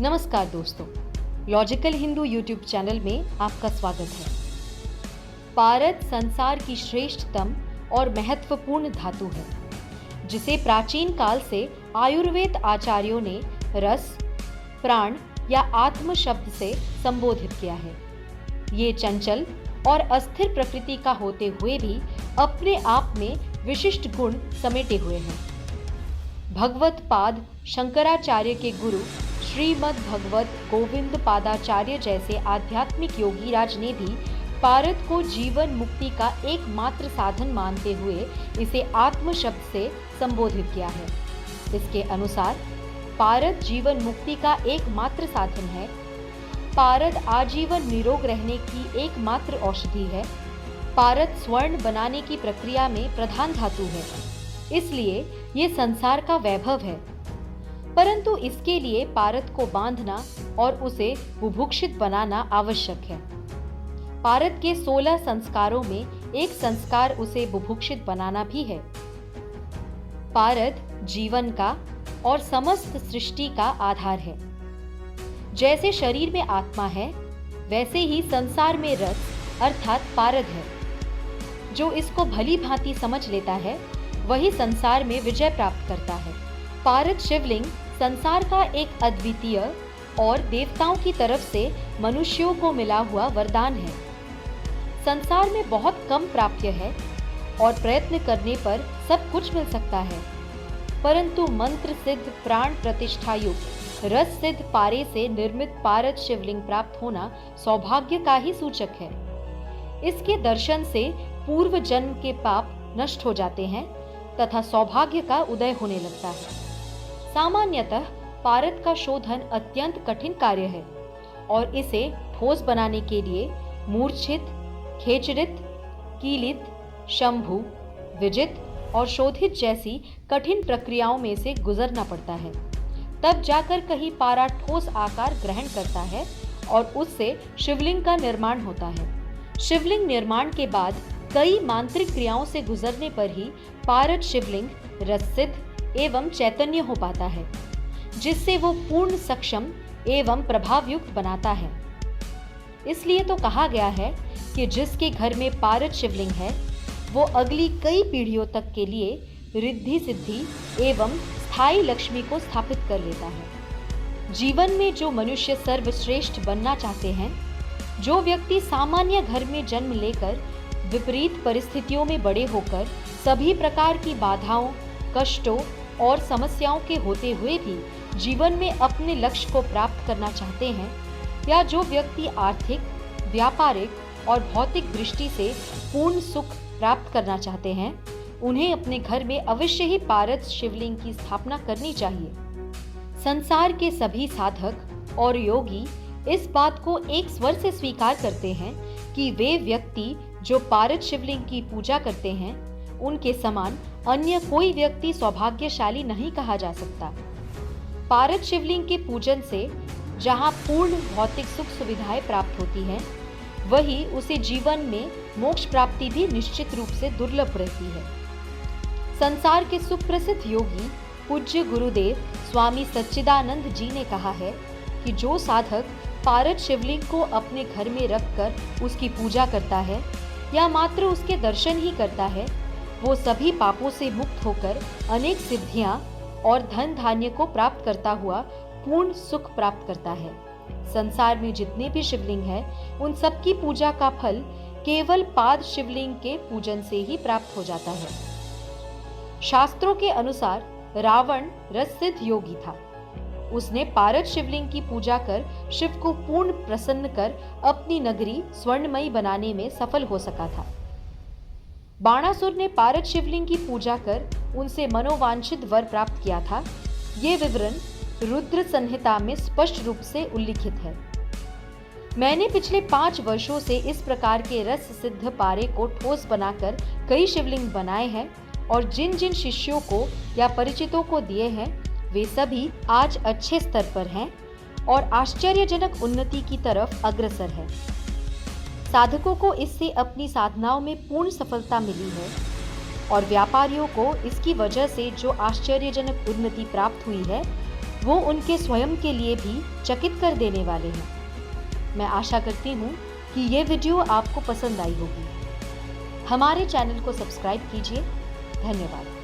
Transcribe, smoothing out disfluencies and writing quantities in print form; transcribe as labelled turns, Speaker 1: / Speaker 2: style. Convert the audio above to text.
Speaker 1: नमस्कार दोस्तों, logical Hindu YouTube channel में आपका स्वागत है। पारद संसार की श्रेष्ठतम और महत्वपूर्ण धातु है, जिसे प्राचीन काल से आयुर्वेद आचार्यों ने रस, प्राण या आत्म शब्द से संबोधित किया है। ये चंचल और अस्थिर प्रकृति का होते हुए भी अपने आप में विशिष्ट गुण समेटे हुए हैं। भगवत पाद शंकराचार्य के गुरु श्रीमद् भगवत गोविंद पादाचार्य जैसे आध्यात्मिक योगीराज ने भी पारद को जीवन मुक्ति का एकमात्र साधन मानते हुए इसे आत्म शब्द से संबोधित किया है। इसके अनुसार पारद जीवन मुक्ति का एकमात्र साधन है। पारद आजीवन निरोग रहने की एकमात्र औषधि है। पारद स्वर्ण बनाने की प्रक्रिया में प्रधान धातु है, इसलिए ये संसार का वैभव है। परंतु इसके लिए पारद को बांधना और उसे बुभुक्षित बनाना आवश्यक है। पारद के 16 संस्कारों में एक संस्कार उसे बुभुक्षित बनाना भी है। पारद जीवन का और समस्त सृष्टि का आधार है। जैसे शरीर में आत्मा है, वैसे ही संसार में रस अर्थात पारद है। जो इसको भली भांति समझ लेता है, वही संसार में विजय प्राप्त करता है। पारद शिवलिंग संसार का एक अद्वितीय और देवताओं की तरफ से मनुष्यों को मिला हुआ वरदान है। संसार में बहुत कम प्राप्य है और प्रयत्न करने पर सब कुछ मिल सकता है, परंतु मंत्र सिद्ध प्राण प्रतिष्ठा युक्त रस सिद्ध पारे से निर्मित पारद शिवलिंग प्राप्त होना सौभाग्य का ही सूचक है। इसके दर्शन से पूर्व जन्म के पाप नष्ट हो जाते हैं तथा सौभाग्य का उदय होने लगता है। सामान्यतः पारद का शोधन अत्यंत कठिन कार्य है और इसे ठोस बनाने के लिए मूर्छित, खेचरित, कीलित, शंभु, विजित और शोधित जैसी कठिन प्रक्रियाओं में से गुजरना पड़ता है। तब जाकर कहीं पारा ठोस आकार ग्रहण करता है और उससे शिवलिंग का निर्माण होता है। शिवलिंग निर्माण के बाद कई मांत्रिक क्रियाओं से गुजरने पर ही पारद शिवलिंग रससिद्ध एवं चैतन्य हो पाता है, जिससे वो पूर्ण सक्षम एवं प्रभावयुक्त बनाता है। इसलिए तो कहा गया है कि जिसके घर में पारद शिवलिंग है, वो अगली कई पीढ़ियों तक के लिए रिद्धि सिद्धि एवं स्थायी लक्ष्मी को स्थापित कर लेता है। जीवन में जो मनुष्य सर्वश्रेष्ठ बनना चाहते हैं, जो व्यक्ति सामान्य घर में जन्म लेकर विपरीत परिस्थितियों में बड़े होकर सभी प्रकार की बाधाओं, कष्टों और समस्याओं के होते हुए भी जीवन में अपने लक्ष्य को प्राप्त करना चाहते हैं, या जो व्यक्ति आर्थिक, व्यापारिक और भौतिक दृष्टि से पूर्ण सुख प्राप्त करना चाहते हैं, उन्हें अपने घर में अवश्य ही पारद शिवलिंग की स्थापना करनी चाहिए। संसार के सभी साधक और योगी इस बात को एक स्वर से स्वीकार करते हैं कि वे व्यक्ति जो पारद शिवलिंग की पूजा करते हैं, उनके समान अन्य कोई व्यक्ति सौभाग्यशाली नहीं कहा जा सकता। पारद शिवलिंग के पूजन से जहां पूर्ण भौतिक सुख सुविधाएं प्राप्त होती हैं, वही उसे जीवन में मोक्ष प्राप्ति भी निश्चित रूप से दुर्लभ रहती है। संसार के सुप्रसिद्ध योगी पूज्य गुरुदेव स्वामी सच्चिदानंद जी ने कहा है कि जो साधक पारद शिवलिंग को अपने घर में रखकर उसकी पूजा करता है या मात्र उसके दर्शन ही करता है, वो सभी पापों से मुक्त होकर अनेक सिद्धियां और धन धान्य को प्राप्त करता हुआ पूर्ण सुख प्राप्त करता है। संसार में जितने भी शिवलिंग हैं, उन सब की पूजा का फल केवल पाद शिवलिंग के पूजन से ही प्राप्त हो जाता है। शास्त्रों के अनुसार रावण रससिद्ध योगी था। उसने पारद शिवलिंग की पूजा कर शिव को पूर्ण प्रसन्न कर अपनी नगरी स्वर्णमयी बनाने में सफल हो सका था। बाणासुर ने पारद शिवलिंग की पूजा कर उनसे मनोवांछित वर प्राप्त किया था। ये विवरण रुद्र संहिता में स्पष्ट रूप से उल्लिखित है। मैंने पिछले 5 वर्षों से इस प्रकार के रस सिद्ध पारे को ठोस बनाकर कई शिवलिंग बनाए हैं और जिन जिन शिष्यों को या परिचितों को दिए हैं, वे सभी आज अच्छे स्तर पर हैं और आश्चर्यजनक उन्नति की तरफ अग्रसर है। साधकों को इससे अपनी साधनाओं में पूर्ण सफलता मिली है और व्यापारियों को इसकी वजह से जो आश्चर्यजनक उन्नति प्राप्त हुई है, वो उनके स्वयं के लिए भी चकित कर देने वाले हैं। मैं आशा करती हूँ कि ये वीडियो आपको पसंद आई होगी। हमारे चैनल को सब्सक्राइब कीजिए। धन्यवाद।